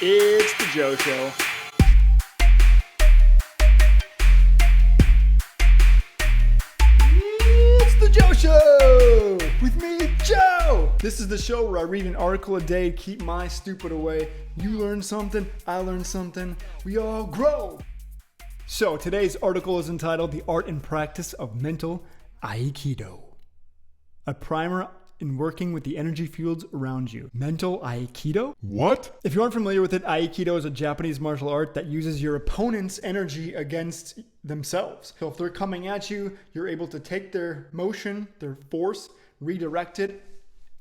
It's the Joe Show. It's the Joe Show with me, Joe. This is the show where I read an article a day, keep my stupid away. You learn something, I learn something, we all grow. So today's article is entitled The Art and Practice of Mental Aikido. A primer in working with the energy fields around you. Mental Aikido? What? If you aren't familiar with it, Aikido is a Japanese martial art that uses your opponent's energy against themselves. So if they're coming at you, you're able to take their motion, their force, redirect it,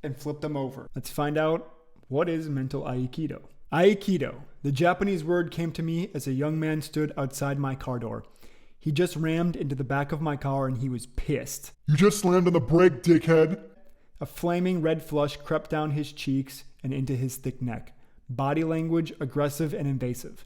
and flip them over. Let's find out what is mental Aikido. Aikido. The Japanese word came to me as a young man stood outside my car door. He just rammed into the back of my car and he was pissed. You just slammed on the brake, dickhead. A flaming red flush crept down his cheeks and into his thick neck. Body language aggressive and invasive.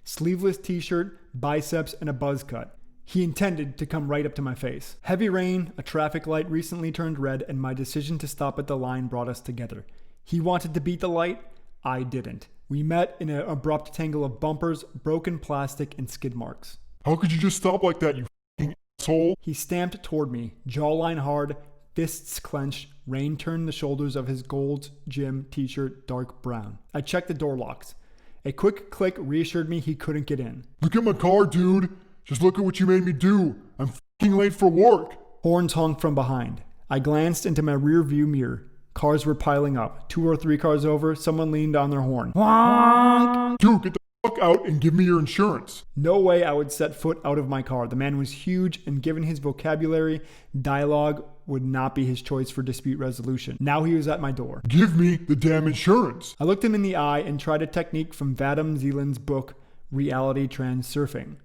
Sleeveless t-shirt, biceps, and a buzz cut. He intended to come right up to my face. Heavy rain, a traffic light recently turned red, and my decision to stop at the line brought us together. He wanted to beat the light. I didn't. We met in an abrupt tangle of bumpers, broken plastic, and skid marks. How could you just stop like that, you f***ing asshole? He stamped toward me, jawline hard, fists clenched. Rain turned the shoulders of his Gold's Gym t-shirt dark brown. I checked the door locks. A quick click reassured me he couldn't get in. Look at my car, dude. Just look at what you made me do. I'm f***ing late for work. Horns honked from behind. I glanced into my rear view mirror. Cars were piling up. 2 or 3 cars over, someone leaned on their horn. Honk! Dude, get the fuck out and give me your insurance. No way I would set foot out of my car. The man was huge, and given his vocabulary, dialogue would not be his choice for dispute resolution. Now he was at my door. Give me the damn insurance. I looked him in the eye and tried a technique from Vadim Zeland's book, Reality Transurfing.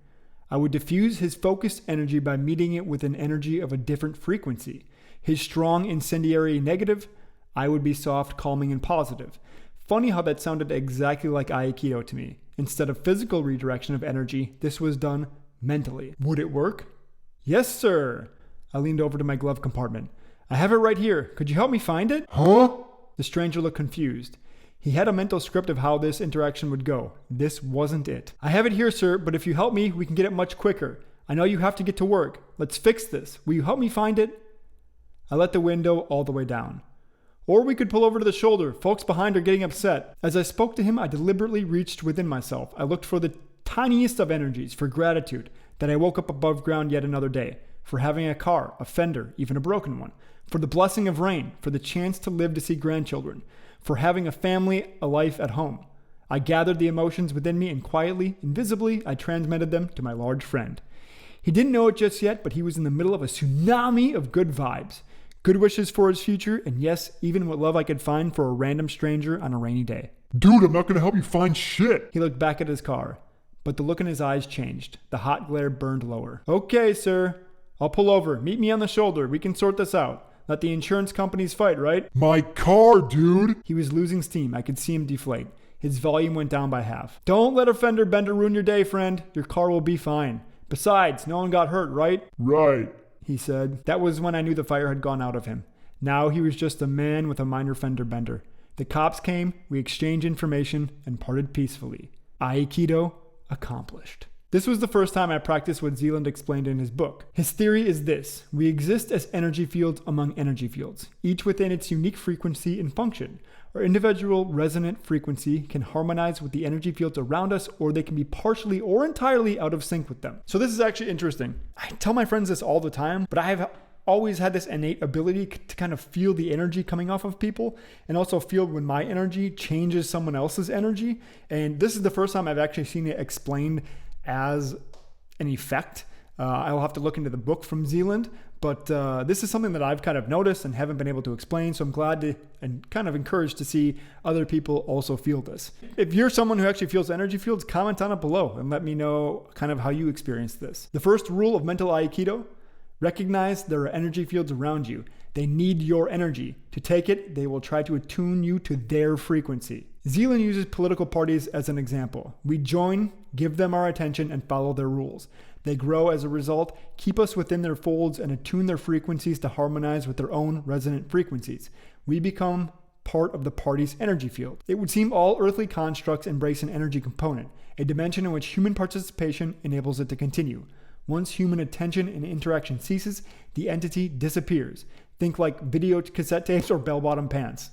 I would diffuse his focused energy by meeting it with an energy of a different frequency. His strong, incendiary negative, I would be soft, calming, and positive. Funny how that sounded exactly like Aikido to me. Instead of physical redirection of energy, this was done mentally. Would it work? Yes, sir. I leaned over to my glove compartment. I have it right here. Could you help me find it? Huh? The stranger looked confused. He had a mental script of how this interaction would go. This wasn't it. I have it here, sir, but if you help me, we can get it much quicker. I know you have to get to work. Let's fix this. Will you help me find it? I let the window all the way down. Or we could pull over to the shoulder. Folks behind are getting upset. As I spoke to him, I deliberately reached within myself. I looked for the tiniest of energies, for gratitude, that I woke up above ground yet another day. For having a car, a fender, even a broken one. For the blessing of rain, for the chance to live to see grandchildren. For having a family, a life at home. I gathered the emotions within me and quietly, invisibly, I transmitted them to my large friend. He didn't know it just yet, but he was in the middle of a tsunami of good vibes. Good wishes for his future, and yes, even what love I could find for a random stranger on a rainy day. Dude, I'm not gonna help you find shit. He looked back at his car, but the look in his eyes changed. The hot glare burned lower. Okay, sir. I'll pull over. Meet me on the shoulder. We can sort this out. Let the insurance companies fight, right? My car, dude. He was losing steam. I could see him deflate. His volume went down by half. Don't let a fender bender ruin your day, friend. Your car will be fine. Besides, no one got hurt, right? Right, he said. That was when I knew the fire had gone out of him. Now he was just a man with a minor fender bender. The cops came, we exchanged information, and parted peacefully. Aikido accomplished. This was the first time I practiced what Zeland explained in his book. His theory is this: we exist as energy fields among energy fields, each within its unique frequency and function. Our individual resonant frequency can harmonize with the energy fields around us, or they can be partially or entirely out of sync with them. So this is actually interesting. I tell my friends this all the time, but I have always had this innate ability to kind of feel the energy coming off of people, and also feel when my energy changes someone else's energy. And this is the first time I've actually seen it explained as an effect. I'll have to look into the book from Zealand, but this is something that I've kind of noticed and haven't been able to explain, so I'm glad to and kind of encouraged to see other people also feel this. If you're someone who actually feels energy fields, comment on it below and let me know kind of how you experience this. The first rule of mental Aikido: recognize there are energy fields around you. They need your energy. To take it, they will try to attune you to their frequency. Zealand uses political parties as an example. We join, give them our attention, and follow their rules. They grow as a result, keep us within their folds, and attune their frequencies to harmonize with their own resonant frequencies. We become part of the party's energy field. It would seem all earthly constructs embrace an energy component, a dimension in which human participation enables it to continue. Once human attention and interaction ceases, the entity disappears. Think like video cassette tapes or bell-bottom pants,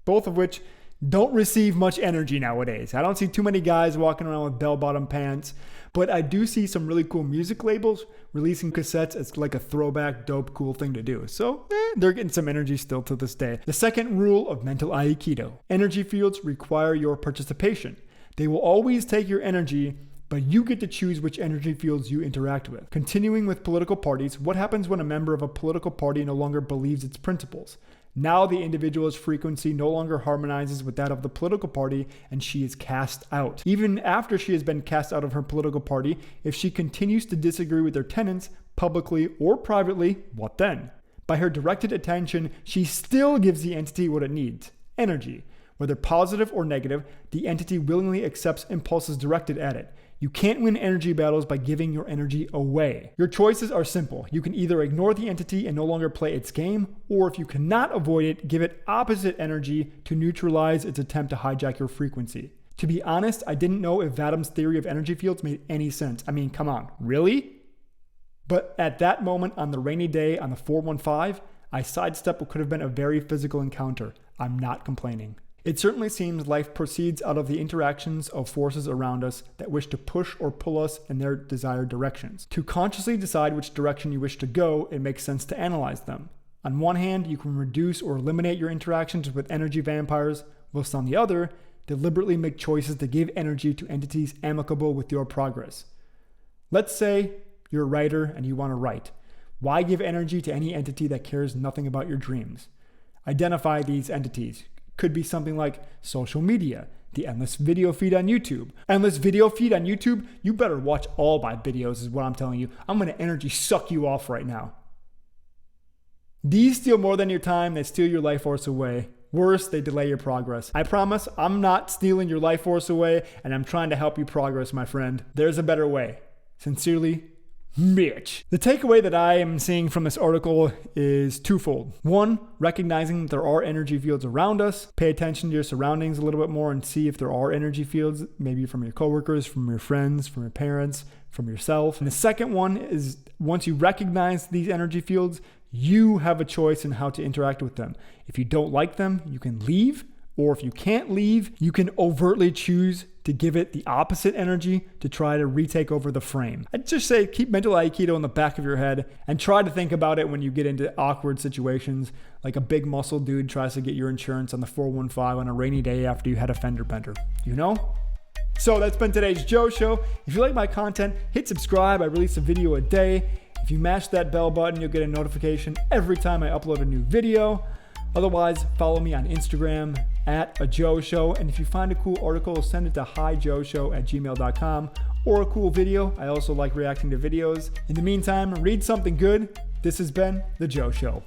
both of which don't receive much energy nowadays. I don't see too many guys walking around with bell-bottom pants, but I do see some really cool music labels releasing cassettes as like a throwback, dope, cool thing to do. So they're getting some energy still to this day. The second rule of mental Aikido: energy fields require your participation. They will always take your energy, but you get to choose which energy fields you interact with. Continuing with political parties, what happens when a member of a political party no longer believes its principles? Now the individual's frequency no longer harmonizes with that of the political party, and she is cast out. Even after she has been cast out of her political party, if she continues to disagree with their tenets, publicly or privately, what then? By her directed attention, she still gives the entity what it needs: energy. Whether positive or negative, the entity willingly accepts impulses directed at it. You can't win energy battles by giving your energy away. Your choices are simple. You can either ignore the entity and no longer play its game, or if you cannot avoid it, give it opposite energy to neutralize its attempt to hijack your frequency. To be honest, I didn't know if Vadam's theory of energy fields made any sense. I mean, come on, really? But at that moment on the rainy day on the 415, I sidestepped what could have been a very physical encounter. I'm not complaining. It certainly seems life proceeds out of the interactions of forces around us that wish to push or pull us in their desired directions. To consciously decide which direction you wish to go, it makes sense to analyze them. On one hand, you can reduce or eliminate your interactions with energy vampires, whilst on the other, deliberately make choices to give energy to entities amicable with your progress. Let's say you're a writer and you want to write. Why give energy to any entity that cares nothing about your dreams? Identify these entities. Could be something like social media, the endless video feed on YouTube. Endless video feed on YouTube? You better watch all my videos is what I'm telling you. I'm going to energy suck you off right now. These steal more than your time. They steal your life force away. Worse, they delay your progress. I promise I'm not stealing your life force away, and I'm trying to help you progress, my friend. There's a better way. Sincerely, Mitch. The takeaway that I am seeing from this article is twofold. One, recognizing that there are energy fields around us. Pay attention to your surroundings a little bit more and see if there are energy fields, maybe from your coworkers, from your friends, from your parents, from yourself. And the second one is, once you recognize these energy fields, you have a choice in how to interact with them. If you don't like them, you can leave. Or if you can't leave, you can overtly choose to give it the opposite energy to try to retake over the frame. I'd just say keep mental Aikido in the back of your head and try to think about it when you get into awkward situations, like a big muscle dude tries to get your insurance on the 415 on a rainy day after you had a fender bender. You know? So that's been today's Joe Show. If you like my content, hit subscribe. I release a video a day. If you mash that bell button, you'll get a notification every time I upload a new video. Otherwise, follow me on Instagram @ajoeshow. And if you find a cool article, send it to hijoeshow@gmail.com, or a cool video. I also like reacting to videos. In the meantime, read something good. This has been The Joe Show.